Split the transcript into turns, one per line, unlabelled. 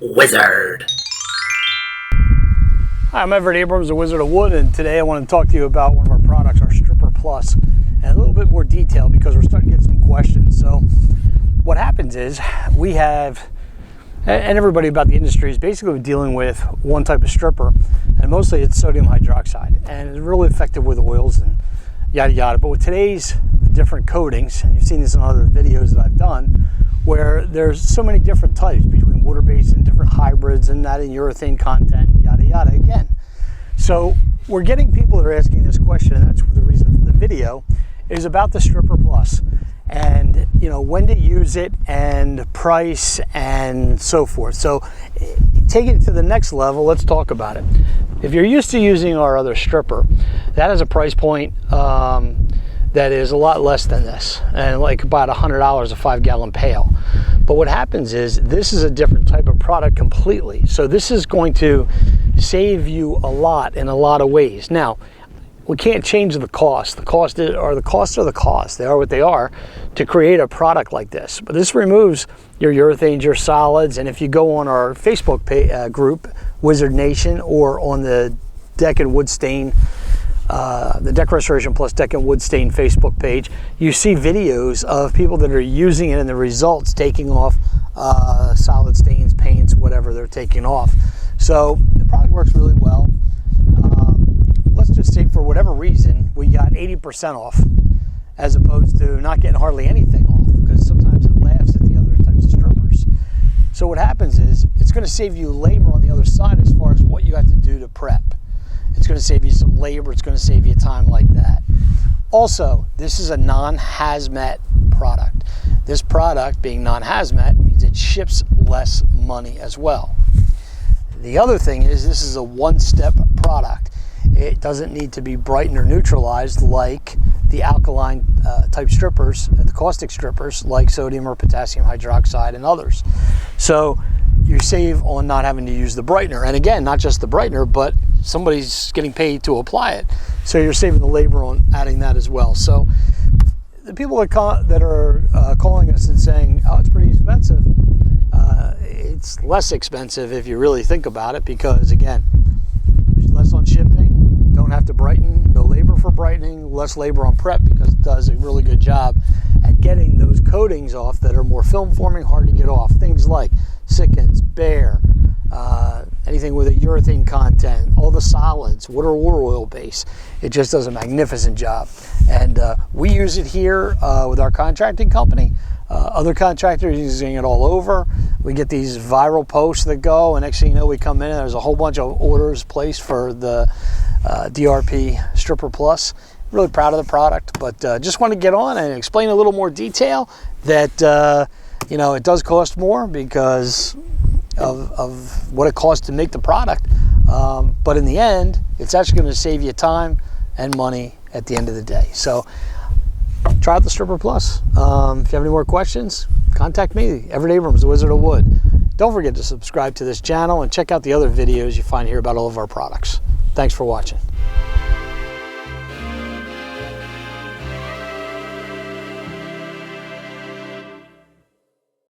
Wizard.
Hi, I'm Everett Abrams, the Wizard of Wood, and today I want to talk to you about one of our products, our Stripper Plus, and a little bit more detail because we're starting to get some questions. So what happens is we have, and everybody about the industry is basically dealing with one type of stripper, and mostly it's sodium hydroxide, and it's really effective with oils and yada yada. But with today's different coatings, and you've seen this in other videos that I've done, where there's so many different types between water-based and different hybrids and adding urethane content, yada yada again. So we're getting people that are asking this question, and that's the reason for the video, is about the Stripper Plus and when to use it and price and so forth. So take it to the next level, let's talk about it. If you're used to using our other stripper, that has a price point that is a lot less than this, and like about $100 a 5-gallon pail. But what happens is this is a different type of product completely. So this is going to save you a lot in a lot of ways. Now, we can't change the cost. The costs are the cost. They are what they are to create a product like this. But this removes your urethanes, your solids, and if you go on our Facebook group, Wizard Nation, or on the Deck and Wood Stain, the Deck Restoration Plus Deck and Wood Stain Facebook page, you see videos of people that are using it and the results taking off solid stains, paints, whatever they're taking off. So the product works really well. Let's just say for whatever reason we got 80% off as opposed to not getting hardly anything off, because sometimes it laughs at the other types of strippers. So what happens is it's going to save you labor on the other side as far as what you have to do to prep. It's going to save you some labor. It's going to save you time like that. Also, this is a non-hazmat product. This product being non-hazmat means it ships less money as well. The other thing is this is a one-step product. It doesn't need to be brightened or neutralized like the alkaline type strippers, the caustic strippers like sodium or potassium hydroxide and others. So you save on not having to use the brightener. And again, not just the brightener, but somebody's getting paid to apply it. So you're saving the labor on adding that as well. So the people that are calling us and saying, oh, it's pretty expensive, it's less expensive if you really think about it, because again, less on shipping, don't have to brighten, no labor for brightening, less labor on prep because it does a really good job at getting those coatings off that are more film forming, hard to get off. Things like sickens, bare, anything with a urethane content, all the solids, water oil base. It just does a magnificent job. And we use it here with our contracting company. Other contractors using it all over. We get these viral posts that go, and next thing you know, we come in and there's a whole bunch of orders placed for the DRP Stripper Plus. Really proud of the product, but just want to get on and explain a little more detail that it does cost more because of what it costs to make the product, but in the end, it's actually going to save you time and money at the end of the day. So try out the Stripper Plus. If you have any more questions, contact me, Everett Abrams, the Wizard of Wood. Don't forget to subscribe to this channel and check out the other videos you find here about all of our products. Thanks for watching.